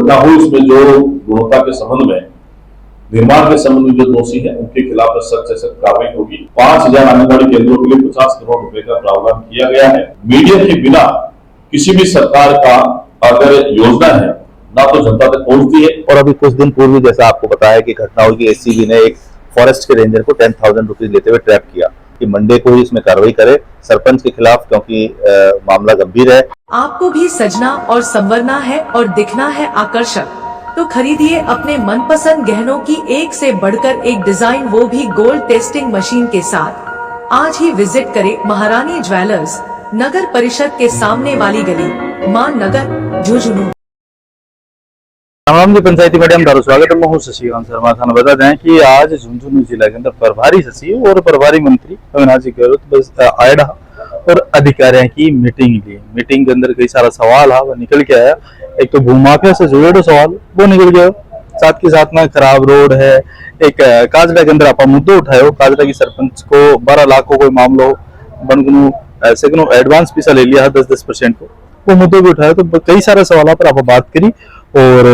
घटना हुई उसमें जो गुणवत्ता के संबंध में, निर्माण के संबंध में जो दोषी है उनके खिलाफ सख्त से सख्त कार्रवाई होगी। 5000 आंगनबाड़ी केंद्रों के लिए 50 करोड़ रुपए का प्रावधान किया गया है। मीडिया के बिना किसी भी सरकार का अगर योजना है ना तो जनता तक पहुंचती है। और अभी कुछ दिन पूर्व जैसा आपको पता है कि घटना हुई कि एसीबी ने एक फॉरेस्ट के रेंजर को 10,000 रुपीज लेते हुए ट्रैप किया कि मंडे को ही इसमें कार्रवाई करे सरपंच के खिलाफ, क्योंकि मामला गंभीर है। आपको भी सजना और संवरना है और दिखना है आकर्षक, तो खरीदिए अपने मनपसंद गहनों की एक से बढ़कर एक डिजाइन, वो भी गोल्ड टेस्टिंग मशीन के साथ। आज ही विजिट करें महारानी ज्वेलर्स, नगर परिषद के सामने वाली गली, मान नगर, झुंझुनू। राम जी, पंचायती मीडिया में स्वागत है। मैं हूं शशिकांत शर्मा। थाना बता दें कि आज झुंझुनू जिला के अंदर प्रभारी सचिव और प्रभारी मंत्री अविनाश गहलोत आयडा और अधिकारियों की मीटिंग ली। मीटिंग के अंदर कई सारा सवाल है वो निकल के आया। एक तो भूमाफिया से जुड़े सवाल वो निकल गया, साथ के साथ में खराब रोड है। एक काजड़ा के अंदर आप मुद्दो उठाए, काजड़ा की सरपंच को 12 लाख को कोई मामलो बनगुनु सेकंड एडवांस पैसा ले लिया है 10% को, वो मुद्दों भी उठाया। तो कई सारे सवालों पर आप बात करी और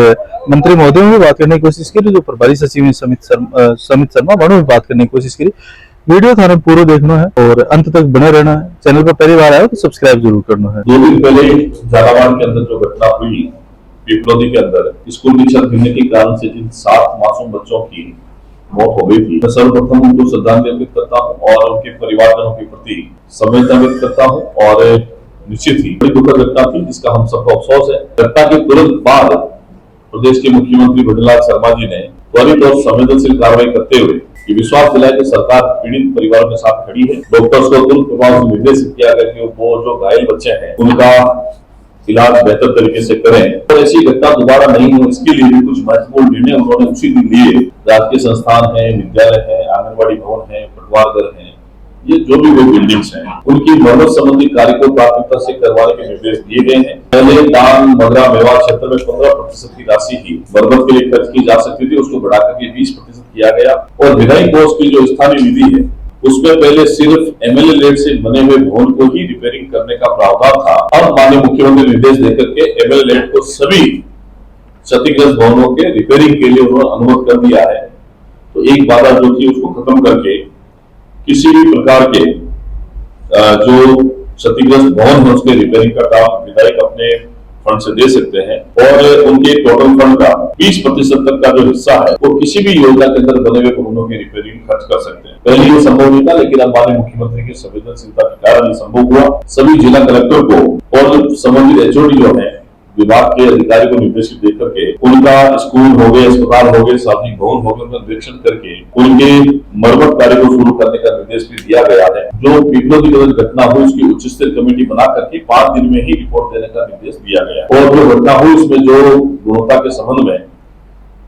मंत्री महोदय ने भी बात करने की कोशिश करी, जो प्रभारी सचिव समित शर्मा बड़ों भी बात करने की कोशिश करी। वीडियो थाने पूरा देखना है और अंत तक बने रहना है। चैनल पर पहली बार आया तो सब्सक्राइब जरूर करना है। 2 दिन पहले झालावाड़ के अंदर जो घटना हुई पिपलोदी के अंदर, स्कूल की छत गिरने के कारण से जिन 7 मासूम बच्चों की मौत हो गई थी, मैं सर्वप्रथम उनको श्रद्धांजलि अर्पित करता हूँ और उनके परिवारजनों के प्रति संवेदना व्यक्त करता हूँ। और निश्चित ही बड़ी दुखद घटना थी जिसका हम सबको अफसोस है। घटना के तुरंत बाद प्रदेश के मुख्यमंत्री भजनलाल शर्मा जी ने त्वरित और संवेदनशील कार्रवाई करते हुए ये विश्वास दिलाया कि सरकार पीड़ित परिवारों के साथ खड़ी है। डॉक्टर्स को तुरंत प्रभाव से निर्देशित किया गया कि वो जो घायल बच्चे हैं उनका इलाज बेहतर तरीके से करें और ऐसी घटना दोबारा नहीं हो, इसके लिए भी कुछ महत्वपूर्ण निर्णय उन्होंने उसी दिन लिए। राजकीय संस्थान है, विद्यालय है, आंगनबाड़ी भवन है, पटवार घर है, ये जो भी वे बिल्डिंग्स हैं उनकी मरम्मत संबंधी कार्य को प्राथमिकता से करवाने के निर्देश दिए गए हैं। पहले दान मगरा मेवाड़ क्षेत्र में 15% की राशि ही मरम्मत के लिए खर्च की जा सकती थी, उसको बढ़ाकर के 20% किया गया। और विधायी कोष की जो स्थानीय निधि है उसमें पहले सिर्फ एमएलए लेड से बने हुए भवन को ही रिपेयरिंग करने का प्रावधान था। अब माननीय मुख्यमंत्री निर्देश देकर के एमएलए लेड को सभी क्षतिग्रस्त भवनों के रिपेयरिंग के लिए उन्होंने अनुमति कर दिया है। तो एक बाधा जो थी उसको खत्म करके किसी भी प्रकार के जो क्षतिग्रस्त भवन है उसके रिपेयरिंग का काम विधायक अपने फंड से दे सकते हैं और उनके टोटल फंड का 20% तक का जो हिस्सा है वो किसी भी योजना के अंदर बने हुए भवनों की रिपेयरिंग खर्च कर सकते हैं। पहले ये संभव नहीं था, लेकिन अब माननीय मुख्यमंत्री की संवेदनशीलता के कारण ये संभव हुआ। सभी जिला कलेक्टर को और संबंधित एचओडी जो है विभाग के अधिकारी को निर्देशित देकर के उनका स्कूल हो गए, अस्पताल हो गए, सार्वजनिक भवन हो गए, उनका निरीक्षण करके उनके मरम्मत कार्य को शुरू करने का निर्देश भी दिया गया है। जो पिपलोदी की घटना हुई उसकी उच्च स्तरीय कमेटी बना करके 5 दिन में ही रिपोर्ट देने का निर्देश दिया गया है। और जो घटना हुई उसमें जो गुणवत्ता के संबंध में,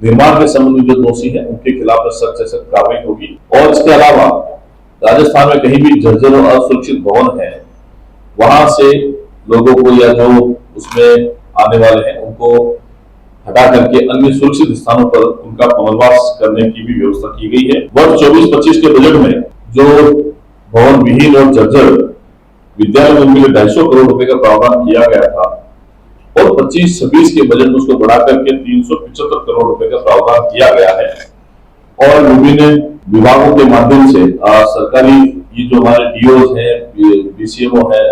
निर्माण के संबंध में जो दोषी है उनके खिलाफ सख्त से सख्त कार्रवाई होगी। और इसके अलावा राजस्थान में कहीं भी जर्जर और असुरक्षित भवन है वहां से लोगों को या जो उसमें आने वाले हैं उनको हटा करके अन्य सुरक्षित स्थानों पर उनका पुनर्वास करने की भी व्यवस्था की गई है। वर्ष 24-25 के बजट में जो भवन विहीन और जर्जर विद्यालयों के लिए 250 करोड़ रुपए का प्रावधान किया गया था और 25-26 के बजट में उसको बढ़ाकर के 375 करोड़ रुपए का प्रावधान किया गया है। और विभिन्न विभागों के माध्यम से सरकारी ये जो हमारे डीओज है, बीसीएमओ है,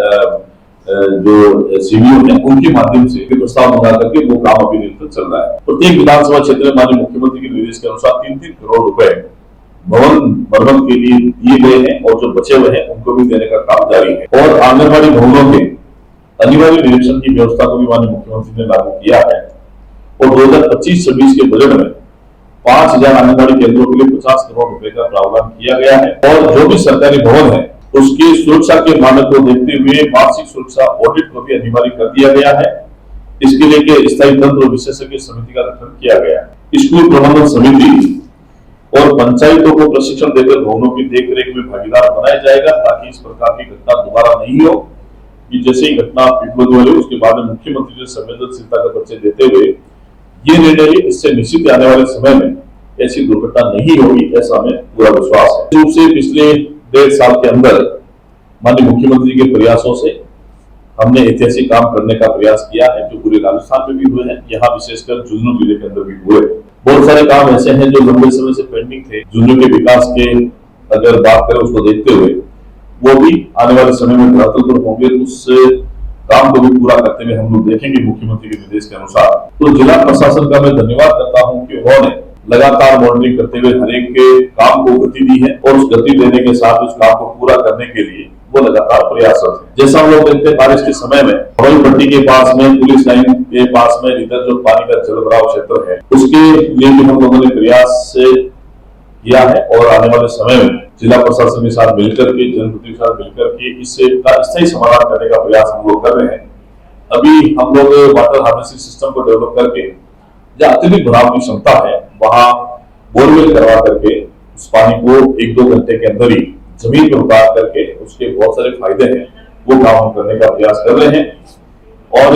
जो सीबीओ है, उनके माध्यम से प्रस्ताव मंगा करके वो काम अभी निरंतर चल रहा है। प्रत्येक विधानसभा क्षेत्र में माननीय मुख्यमंत्री के निर्देश के अनुसार 3-3 करोड़ रुपए भवन मरम्मत के लिए दिए गए हैं और जो बचे हुए हैं उनको भी देने का काम जारी है। और आंगनबाड़ी भवनों के अनिवार्य निरीक्षण की व्यवस्था को भी माननीय मुख्यमंत्री ने लागू किया है। और 2025-26 के बजट में 5000 आंगनबाड़ी केंद्रों के लिए 50 करोड़ रुपए का प्रावधान किया गया है। और जो भी सरकारी भवन है उसकी सुरक्षा के मानक को देखते हुए मासिक सुरक्षा ऑडिट को भी अनिवार्य कर दिया गया है। इसके लिए स्थायी तंत्र और विशेषज्ञ समिति का गठन किया गया है। स्कूल प्रबंधन समिति और पंचायतों को प्रशिक्षण देकर भवनों की देखरेख में भागीदार बनाया जाएगा ताकि इस प्रकार की घटना दोबारा नहीं हो। कि जैसे ही घटना पिपलोदी वाली उसके बाद में मुख्यमंत्री ने संवेदनशीलता का परिचय देते हुए ये निर्णय लिया, इससे निश्चित आने वाले समय में ऐसी दुर्घटना नहीं होगी, ऐसा हमें पूरा विश्वास है। रूप से पिछले 1.5 साल के अंदर माननीय मुख्यमंत्री के प्रयासों से हमने ऐतिहासिक काम करने का प्रयास किया है, जो पूरे राजस्थान में भी हुए हैं, यहाँ विशेषकर झुंझुनू जिले के अंदर भी हुए। बहुत सारे काम ऐसे हैं जो लंबे समय से पेंडिंग थे, झुंझुनू के विकास के अगर बात करें उसको देखते हुए, वो भी आने वाले समय में धरातल होंगे। उस काम को भी पूरा करते हुए हम लोग देखेंगे मुख्यमंत्री के निर्देश के अनुसार। तो जिला प्रशासन का मैं धन्यवाद करता हूं कि उन्होंने लगातार मॉनिटरिंग करते हुए हर एक के काम को गति दी है और उस गति देने के साथ उस काम को पूरा करने के लिए वो लगातार प्रयासरत है। जैसा हम लोग देखते हैं बारिश के समय में हवाई पट्टी के पास में, पुलिस लाइन के पास में इधर जो पानी का जल भराव क्षेत्र है, उसके लिए भी हम लोगों ने प्रयास किया है और आने वाले समय में जिला प्रशासन के साथ मिलकर के, जनप्रतिनिधियों के साथ मिलकर के इससे स्थायी समाधान करने का प्रयास हम लोग कर रहे हैं। अभी हम लोग वाटर हार्वेस्टिंग सिस्टम को डेवलप करके जहाँ अत्यधिक भराव की क्षमता है वहां बोरवेल करवा करके उस पानी को 1-2 घंटे के अंदर ही जमीन पर उतार करके उसके बहुत सारे फायदे हैं, वो काम हम करने का प्रयास कर रहे हैं। और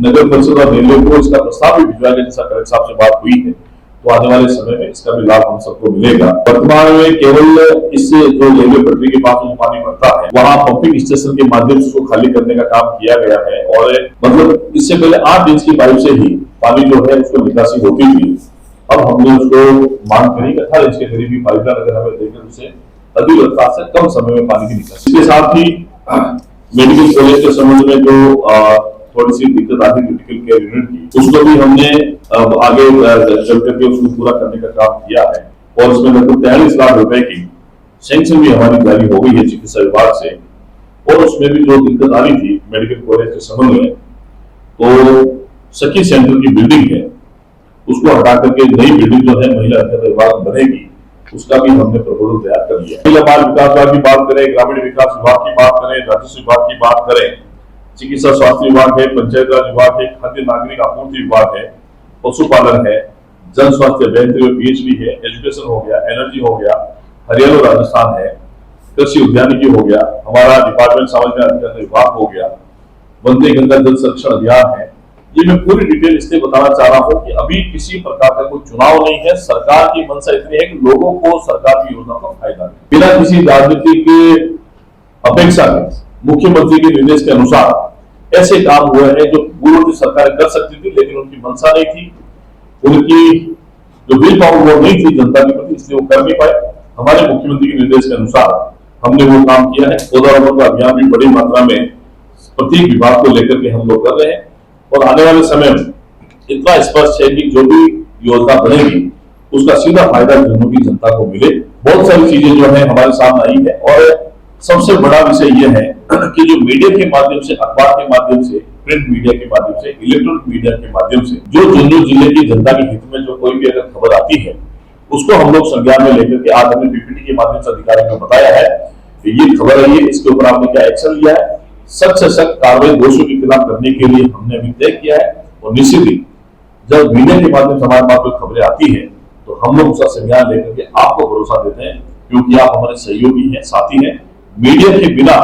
नगर परिषद और रेलवे को इसका प्रस्ताव भी भिजवाया गया, जैसा कलेक्टर साहब से बात हुई है, तो आने वाले समय में इसका भी लाभ हम सबको मिलेगा। वर्तमान में केवल इस जो रेलवे पटरी के पास जो पानी भरता है वहां पंपिंग स्टेशन के माध्यम से उसको खाली करने का काम किया गया है और मतलब इससे पहले 8 इंच की पाइप से ही पानी जो है उसको निकासी होती थी। अब हमने उसको मांग करी 18 इंच के करीब की पाइपलाइन अगर हमें देकर उसे अधिक रफ्तार से कम समय में पानी की निकासी। इसके साथ ही मेडिकल कॉलेज के संबंध में जो थोड़ी सी दिक्कत आ रही मेडिकल केयर यूनिट की, उसको भी हमने आगे चल करके उसको पूरा करने का काम किया है और उसमें लगभग 43 लाख रुपए की सैंक्शन भी हमारी जारी हो गई है चिकित्सा विभाग से। और उसमें भी जो दिक्कत आ रही थी मेडिकल कॉलेज के संबंध में, तो सखी सेंटर की बिल्डिंग है उसको हटा करके नई बिल्डिंग जो है महिला अधिकार विभाग बनेगी, उसका भी हमने प्रपोजल तैयार कर लिया। महिला बाल विकास विभाग की बात करें, ग्रामीण विकास विभाग की बात करें, राजस्व विभाग की बात करें, चिकित्सा स्वास्थ्य विभाग है, पंचायत राज विभाग है, खाद्य नागरिक आपूर्ति विभाग है, पशुपालन है, जन स्वास्थ्य अभियंत्रण पीएचडी है, एजुकेशन हो गया, एनर्जी हो गया, हरियाणा राजस्थान है, कृषि उद्यानिकी हो गया, हमारा डिपार्टमेंट सामाजिक अधिकार विभाग हो गया, वंदे गंगा जल संरक्षण अभियान है। ये मैं पूरी डिटेल इसलिए बताना चाह रहा हूं कि अभी किसी प्रकार का कोई चुनाव नहीं है। सरकार की मंशा इतनी है कि लोगों को सरकार की योजना का फायदा मिले बिना किसी राजनीतिक अपेक्षा के। मुख्यमंत्री के निर्देश के अनुसार ऐसे काम हुए हैं जो पूर्व सरकार कर सकती थी, लेकिन उनकी मंशा नहीं थी, उनकी जो विल पावर वो नहीं थी जनता के प्रति, इसलिए वो कर नहीं पाए। हमारे मुख्यमंत्री के निर्देश के अनुसार हमने वो काम किया है। पौधारोपण का अभियान भी बड़ी मात्रा में प्रत्येक विभाग को लेकर के हम लोग कर रहे हैं और आने वाले समय में इतना स्पष्ट है कि जो भी योजना बनेगी उसका सीधा फायदा झुंझुनू की जनता को मिले। बहुत सारी चीजें जो है हमारे सामने आई है और सबसे बड़ा विषय यह है कि जो मीडिया के माध्यम से, अखबार के माध्यम से, प्रिंट मीडिया के माध्यम से, इलेक्ट्रॉनिक मीडिया के माध्यम से जो झुंझुनू जिले की जनता के हित में जो कोई भी अगर खबर आती है उसको हम लोग संज्ञान में लेकर के आज हमने पीपीटी के माध्यम से अधिकारियों को बताया है कि ये खबर आई है, इसके ऊपर आपने क्या एक्शन लिया है, सख्त से सख्त कार्रवाई दोषियों के खिलाफ करने के लिए हमने अभी तय किया है। और निश्चित ही जब मीडिया के माध्यम से हमारे पास कोई खबरें आती है तो हम लोग उसका संज्ञान लेकर के आपको भरोसा देते हैं, क्योंकि आप हमारे सहयोगी हैं, साथी हैं। मीडिया के बिना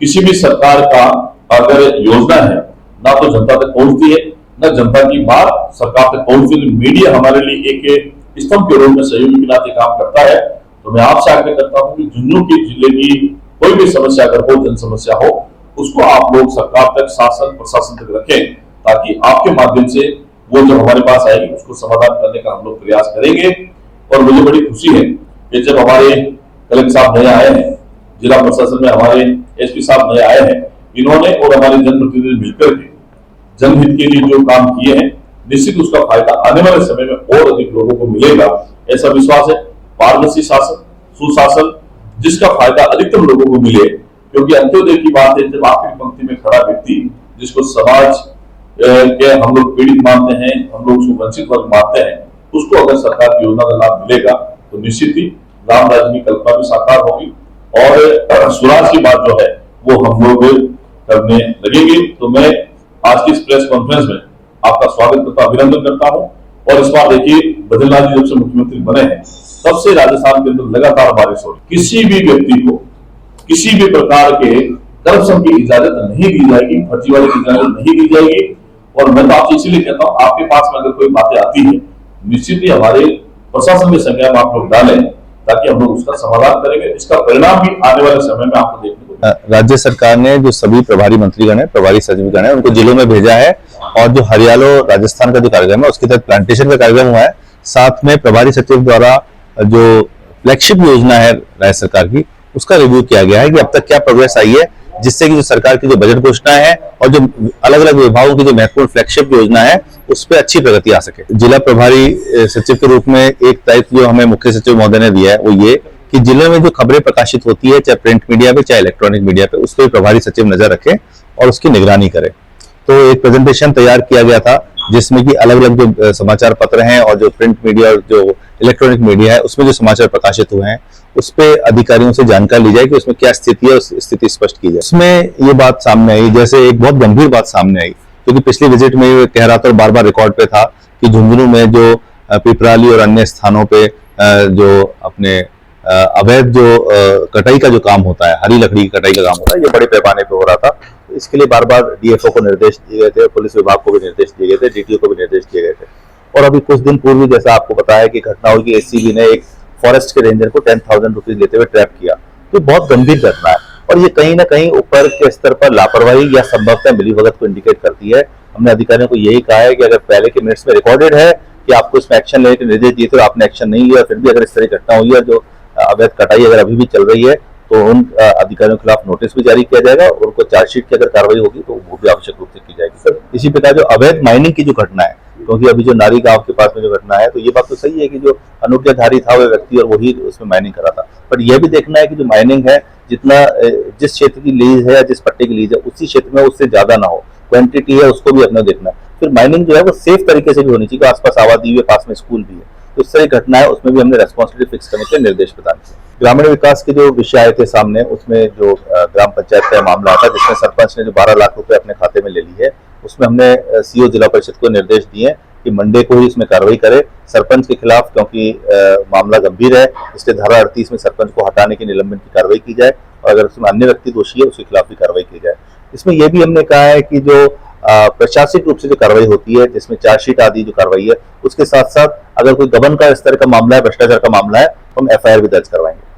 किसी भी सरकार का अगर योजना है ना तो जनता तक पहुंचती है, न जनता की बात सरकार तक पहुंचती है। मीडिया हमारे लिए एक स्तंभ के रूप में सहयोगी के नाते काम करता है। तो मैं आपसे आग्रह करता हूं कि झुंझुनू के जिले की कोई भी समस्या अगर हो, जन समस्या हो, उसको आप लोग सरकार तक, शासन प्रशासन तक रखें, ताकि आपके माध्यम से वो जो हमारे पास आएगी उसको समाधान करने का हम लोग प्रयास करेंगे। और मुझे बड़ी खुशी है कि जब हमारे कलेक्टर साहब नए आए हैं, जिला प्रशासन में हमारे एसपी साहब नए आए हैं, इन्होंने और हमारे जनप्रतिनिधि मिलकर के जनहित के लिए जो काम किए हैं, निश्चित उसका फायदा आने वाले समय में और अधिक लोगों को मिलेगा, ऐसा विश्वास है। पारदर्शी शासन, सुशासन, जिसका फायदा अधिकतम लोगों को मिले, क्योंकि अंत्योदय की बात है जब आखिरी पंक्ति में खड़ा व्यक्ति जिसको समाज के हम लोग पीड़ित मानते हैं, हम लोग उसको वंचित वर्ग मानते हैं, उसको अगर सरकार की योजना का लाभ मिलेगा तो निश्चित ही राम राज्य की कल्पना भी साकार होगी और स्वराज की बात जो है वो हम लोग करने लगेंगे। तो मैं आज की इस प्रेस कॉन्फ्रेंस में आपका स्वागत करता, अभिनंदन करता हूं। और इस बार देखिए बद्रीनाथ जी जब से मुख्यमंत्री बने हैं तब से राजस्थान के अंदर लगातार बारिश हो रही, किसी भी व्यक्ति को किसी भी प्रकार के करप्शन की इजाजत नहीं दी जाएगी, फर्जीवाड़े की इजाजत नहीं दी जाएगी। और मैं तो आपसे इसीलिए कहता हूं, आपके पास में अगर कोई बातें आती है निश्चित ही हमारे प्रशासन के संज्ञान में आप लोग डालें, ताकि हम लोग उसका समाधान करेंगे। इसका परिणाम भी आने वाले समय में आपको देखने को राज्य सरकार ने जो सभी प्रभारी मंत्रीगण है, प्रभारी सचिवगण है, उनको जिलों में भेजा है और जो हरियाणा राजस्थान का जो कार्यक्रम है उसके तहत प्लांटेशन का कार्यक्रम हुआ है। साथ में प्रभारी सचिव द्वारा जो फ्लैगशिप योजना है राज्य सरकार की उसका रिव्यू किया गया है कि अब तक क्या प्रोग्रेस आई है, जिससे कि जो सरकार की जो बजट घोषणा है और जो अलग अलग विभागों की जो महत्वपूर्ण फ्लैगशिप योजना है उस पर अच्छी प्रगति आ सके। जिला प्रभारी सचिव के रूप में एक दायित्व जो हमें मुख्य सचिव महोदय ने दिया है वो ये कि जिले में जो खबरें प्रकाशित होती है, चाहे प्रिंट मीडिया पे चाहे इलेक्ट्रॉनिक मीडिया पे, उस पर प्रभारी सचिव नजर रखे और उसकी निगरानी करे। तो एक प्रेजेंटेशन तैयार किया गया था जिसमें कि अलग अलग जो समाचार पत्र हैं और जो प्रिंट मीडिया और जो इलेक्ट्रॉनिक मीडिया है उसमें जो समाचार प्रकाशित हुए हैं उस पे अधिकारियों से जानकारी ली जाए कि उसमें क्या स्थिति है, उस स्थिति स्पष्ट की जाए। उसमें ये बात सामने आई, जैसे एक बहुत गंभीर बात सामने आई, क्योंकि पिछली विजिट में ये कह रहा था और बार बार रिकॉर्ड पे था कि झुंझुनू में जो पिपराली और अन्य स्थानों पे जो अपने अवैध जो कटाई का जो काम होता है, हरी लकड़ी की कटाई का काम होता है, ये बड़े पैमाने पे हो रहा था। इसके लिए बार बार डीएफओ को निर्देश दिए गए थे, पुलिस विभाग को भी निर्देश दिए गए थे, डीटीओ को भी निर्देश दिए गए थे। और अभी कुछ दिन पूर्व जैसा आपको पता है कि घटना हुई कि एसीबी ने एक फॉरेस्ट के रेंजर को 10,000 रुपीज लेते हुए ट्रैप किया। तो बहुत गंभीर घटना है और ये कहीं ना कहीं ऊपर के स्तर पर लापरवाही या संभवतः मिलीभगत को इंडिकेट करती है। हमने अधिकारियों को यही कहा है कि अगर पहले के मिनट्स में रिकॉर्डेड है कि आपको इसमें एक्शन लेने के निर्देश दिए थे और आपने एक्शन नहीं लिया, फिर भी अगर इस तरह की घटना हुई है जो अवैध कटाई अगर अभी भी चल रही है तो उन अधिकारियों के खिलाफ नोटिस भी जारी किया जाएगा और उनको चार्जशीट की अगर कार्रवाई होगी तो वो भी आवश्यक रूप से की जाएगी। सर इसी प्रकार जो अवैध माइनिंग की जो घटना है, क्योंकि अभी जो नारी गांव के पास में जो घटना है, तो ये बात तो सही है कि जो अनुज्ञाधारी था वो व्यक्ति और वही उसमें माइनिंग करा था, पर यह भी देखना है कि जो माइनिंग है जितना जिस क्षेत्र की लीज है या जिस पट्टे की लीज है उसी क्षेत्र में उससे ज्यादा ना हो, क्वांटिटी है उसको भी अपने देखना है। फिर माइनिंग जो है वो सेफ तरीके से भी होनी चाहिए, आसपास आबादी है, पास में स्कूल भी है, तो इस तरह घटना है उसमें भी हमने रेस्पॉन्सिबिलिटी फिक्स करने के निर्देश प्रदान किए। ग्रामीण विकास के जो विषय आए थे सामने, उसमें जो ग्राम पंचायत का मामला था जिसमें सरपंच ने जो 12 लाख रुपए अपने खाते में ले ली है, उसमें हमने सीओ जिला परिषद को निर्देश दिए कि मंडे को ही इसमें कार्रवाई करे सरपंच के खिलाफ, क्योंकि मामला गंभीर है, इसलिए धारा 38 में सरपंच को हटाने की निलंबन की कार्रवाई की जाए और अगर उसमें अन्य व्यक्ति दोषी है उसके खिलाफ भी कार्रवाई की जाए। इसमें यह भी हमने कहा है कि जो प्रशासनिक रूप से जो कार्रवाई होती है जिसमें चार्जशीट आदि जो कार्रवाई है उसके साथ साथ अगर कोई गबन का स्तर का मामला है, भ्रष्टाचार का मामला है, तो हम एफआईआर भी दर्ज करवाएंगे।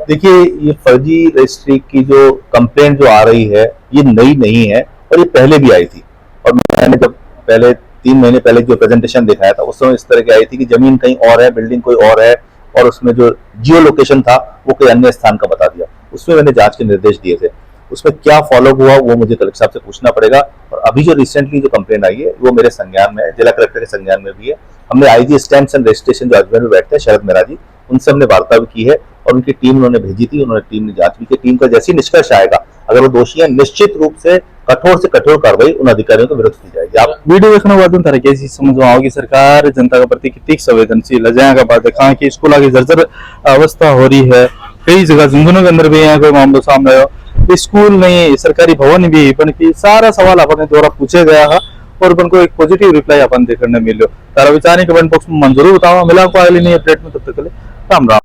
देखिए ये फर्जी रजिस्ट्री की जो कंप्लेंट जो आ रही है ये नई नहीं है और ये पहले भी आई थी और मैंने जब पहले 3 महीने पहले जो प्रेजेंटेशन दिखाया था उस समय इस तरह की आई थी कि जमीन कहीं और है, बिल्डिंग कोई और है और उसमें जो जियो लोकेशन था वो कोई अन्य स्थान का बता दिया। उसमें मैंने जांच के निर्देश दिए थे, उसमें क्या फॉलो हुआ वो मुझे कलेक्टर साहब से पूछना पड़ेगा। और अभी जो रिसेंटली जो कंप्लेंट आई है वो मेरे संज्ञान में है, जिला कलेक्टर के संज्ञान में भी है। हमने आईजी स्टैम्प्स एंड रजिस्ट्रेशन जो अजमेर में बैठते हैं शरद मेहरा जी, उनसे हमने वार्ता भी की है और उनकी टीम उन्होंने भेजी थी, उन्होंने टीम ने जांच भी की। टीम का जैसी निष्कर्ष आएगा अगर वो दोषी है निश्चित रूप से कठोर कार्रवाई उन अधिकारियों के विरुद्ध की जाएगी। आप वीडियो देखने के बाद तरह कैसी समझ आओ कि सरकार जनता के प्रति कितनी संवेदनशील है। जहाँ का बात देखा कि स्कूल की जर्जर अवस्था हो रही है, कई जगह झुंझुनू के अंदर भी यहाँ कोई मामला सामने आयो, स्कूल नहीं, सरकारी भवन भी, पण की सारा सवाल अपन द्वारा पूछे गया है और अपन को एक पॉजिटिव रिप्लाई अपन देखने मिलो। तारा विचार कमेंट बॉक्स में जरूर बताओ। मिला को अगली नई अपडेट में, तब तक के लिए राम राम।